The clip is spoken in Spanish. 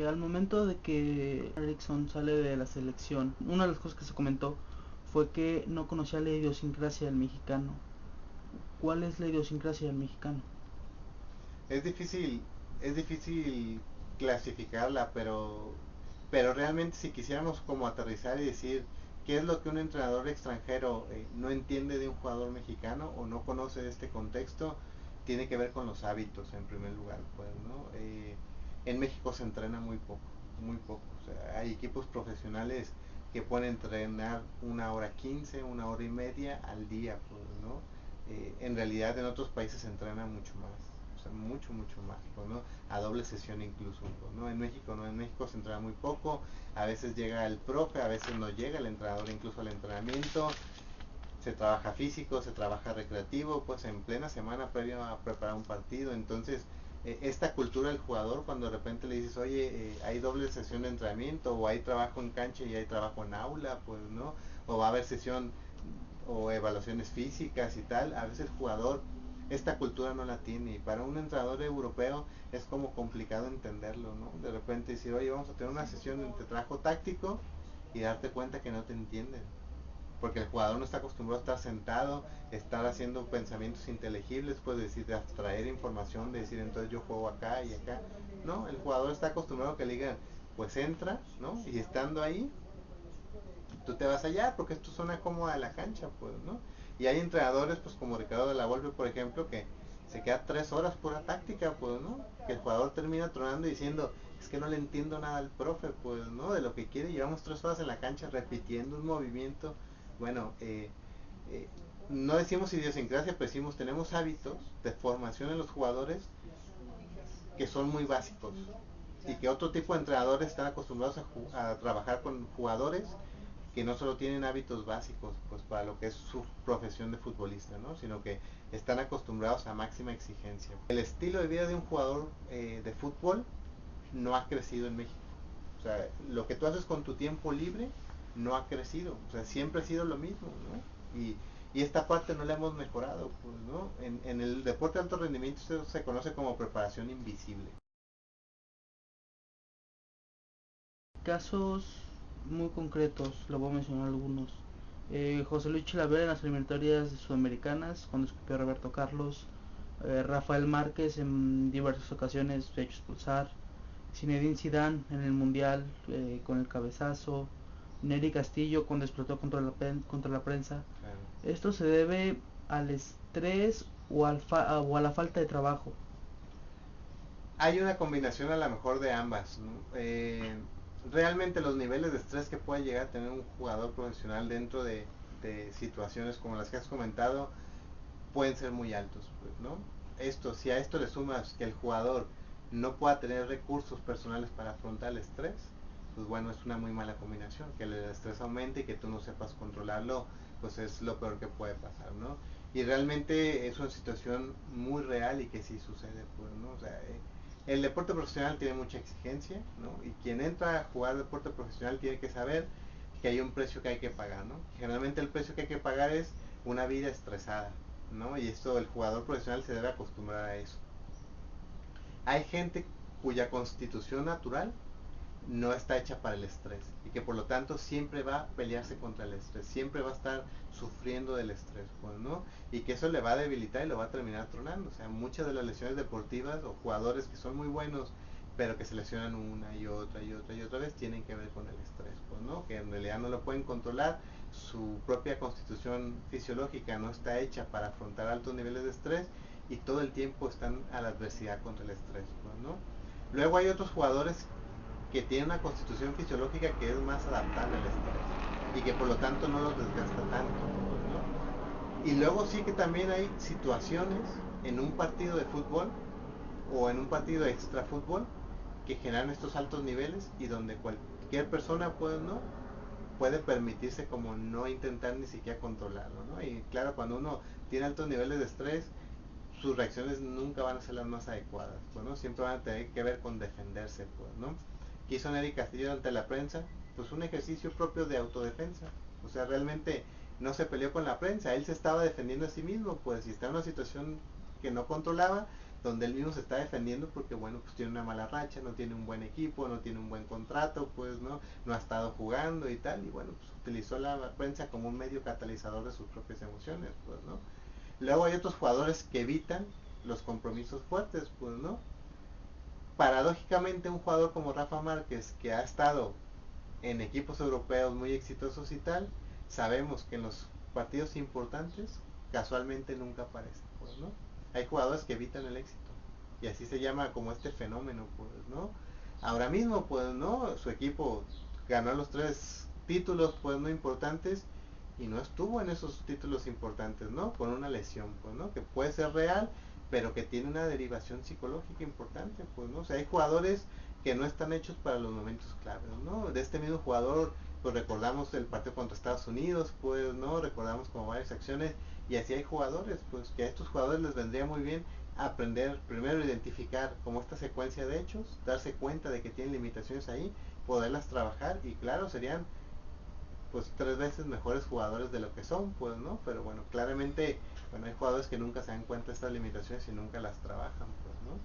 Al momento de que Erickson sale de la selección, una de las cosas que se comentó fue que no conocía la idiosincrasia del mexicano. ¿Cuál es la idiosincrasia del mexicano? Es difícil, es difícil clasificarla, pero realmente si quisiéramos como aterrizar y decir qué es lo que un entrenador extranjero no entiende de un jugador mexicano o no conoce de este contexto, tiene que ver con los hábitos en primer lugar, pues, ¿no? En México se entrena muy poco, muy poco. O sea, hay equipos profesionales que pueden entrenar 1 hora 15, 1 hora y media al día, pues, ¿no? En realidad en otros países se entrena mucho más, o sea, mucho, mucho más, pues, ¿no? A doble sesión incluso, pues, ¿no? En México no, en México se entrena muy poco, a veces llega el profe, a veces no llega el entrenador incluso al entrenamiento, se trabaja físico, se trabaja recreativo, pues en plena semana previo a preparar un partido. Entonces, esta cultura del jugador, cuando de repente le dices, oye, hay doble sesión de entrenamiento, o hay trabajo en cancha y hay trabajo en aula, pues, ¿no? O va a haber sesión o evaluaciones físicas y tal, a veces el jugador esta cultura no la tiene, y para un entrenador europeo es como complicado entenderlo, ¿no? De repente decir, oye, vamos a tener una sesión de trabajo táctico y darte cuenta que no te entienden, porque el jugador no está acostumbrado a estar sentado, estar haciendo pensamientos inteligibles, pues decir, de abstraer información, de decir, entonces yo juego acá y acá. No, el jugador está acostumbrado a que le digan, pues entra, ¿no? Y estando ahí, tú te vas allá, porque es tu zona cómoda de la cancha, pues, ¿no? Y hay entrenadores, pues como Ricardo de la Volpe, por ejemplo, que se queda 3 horas pura táctica, pues, ¿no? Que el jugador termina tronando y diciendo, es que no le entiendo nada al profe, pues, ¿no? De lo que quiere, llevamos 3 horas en la cancha repitiendo un movimiento. Bueno, eh, no decimos idiosincrasia, pero decimos tenemos hábitos de formación en los jugadores que son muy básicos y que otro tipo de entrenadores están acostumbrados a trabajar con jugadores que no solo tienen hábitos básicos pues para lo que es su profesión de futbolista, ¿no? Sino que están acostumbrados a máxima exigencia. El estilo de vida de un jugador de fútbol no ha crecido en México. O sea, lo que tú haces con tu tiempo libre no ha crecido. O sea, siempre ha sido lo mismo, ¿no? Y esta parte no la hemos mejorado, pues, ¿no? En el deporte de alto rendimiento esto se conoce como preparación invisible. Casos muy concretos, le voy a mencionar algunos. José Luis Chilavera en las eliminatorias sudamericanas, cuando escupió a Roberto Carlos. Rafael Márquez en diversas ocasiones se ha hecho expulsar. Zinedine Zidane en el Mundial con el cabezazo. Neri Castillo cuando explotó contra la prensa. Claro. Esto se debe al estrés o a la falta de trabajo. Hay una combinación a lo mejor de ambas, ¿no? Realmente los niveles de estrés que puede llegar a tener un jugador profesional dentro de situaciones como las que has comentado pueden ser muy altos, pues, ¿no? Si a esto le sumas que el jugador no pueda tener recursos personales para afrontar el estrés, pues bueno, es una muy mala combinación. Que el estrés aumente y que tú no sepas controlarlo, pues es lo peor que puede pasar, ¿no? Y realmente es una situación muy real y que sí sucede, pues, ¿no? O sea, el deporte profesional tiene mucha exigencia, ¿no? Y quien entra a jugar deporte profesional tiene que saber que hay un precio que hay que pagar, ¿no? Generalmente el precio que hay que pagar es una vida estresada, ¿no? Y esto el jugador profesional se debe acostumbrar a eso. Hay gente cuya constitución natural no está hecha para el estrés y que por lo tanto siempre va a pelearse contra el estrés, siempre va a estar sufriendo del estrés, pues, ¿no? Y que eso le va a debilitar y lo va a terminar tronando. O sea, muchas de las lesiones deportivas o jugadores que son muy buenos pero que se lesionan una y otra y otra y otra vez tienen que ver con el estrés, pues, ¿no? Que en realidad no lo pueden controlar, su propia constitución fisiológica no está hecha para afrontar altos niveles de estrés y todo el tiempo están a la adversidad contra el estrés, pues, ¿no? Luego hay otros jugadores que tienen una constitución fisiológica que es más adaptable al estrés y que por lo tanto no los desgasta tanto, pues, ¿no? Y luego sí que también hay situaciones en un partido de fútbol o en un partido de extra fútbol que generan estos altos niveles y donde cualquier persona puede, ¿no? Puede permitirse como no intentar ni siquiera controlarlo, ¿no? Y claro, cuando uno tiene altos niveles de estrés, sus reacciones nunca van a ser las más adecuadas, pues, ¿no? Siempre van a tener que ver con defenderse, pues, ¿no? ¿Qué hizo Nery Castillo ante la prensa? Pues un ejercicio propio de autodefensa. O sea, realmente no se peleó con la prensa, él se estaba defendiendo a sí mismo, pues, si está en una situación que no controlaba, donde él mismo se está defendiendo porque bueno, pues tiene una mala racha, no tiene un buen equipo, no tiene un buen contrato, pues no ha estado jugando y tal, y bueno, pues utilizó la prensa como un medio catalizador de sus propias emociones, pues, ¿no? Luego hay otros jugadores que evitan los compromisos fuertes, pues, ¿no? Paradójicamente un jugador como Rafa Márquez, que ha estado en equipos europeos muy exitosos y tal, sabemos que en los partidos importantes casualmente nunca aparece, pues, ¿no? Hay jugadores que evitan el éxito y así se llama como este fenómeno, pues, ¿no? Ahora mismo, pues, ¿no? Su equipo ganó los 3 títulos, pues, no importantes y no estuvo en esos títulos importantes, ¿no? Con una lesión, pues, ¿no? Que puede ser real, pero que tiene una derivación psicológica importante, pues, ¿no? O sea, hay jugadores que no están hechos para los momentos claves, ¿no? De este mismo jugador, pues recordamos el partido contra Estados Unidos, pues, ¿no? Recordamos como varias acciones, y así hay jugadores, pues, que a estos jugadores les vendría muy bien aprender, primero identificar como esta secuencia de hechos, darse cuenta de que tienen limitaciones ahí, poderlas trabajar, y claro, serían pues 3 veces mejores jugadores de lo que son, pues, ¿no? Pero bueno, claramente, bueno, hay jugadores que nunca se dan cuenta de estas limitaciones y nunca las trabajan, pues, ¿no?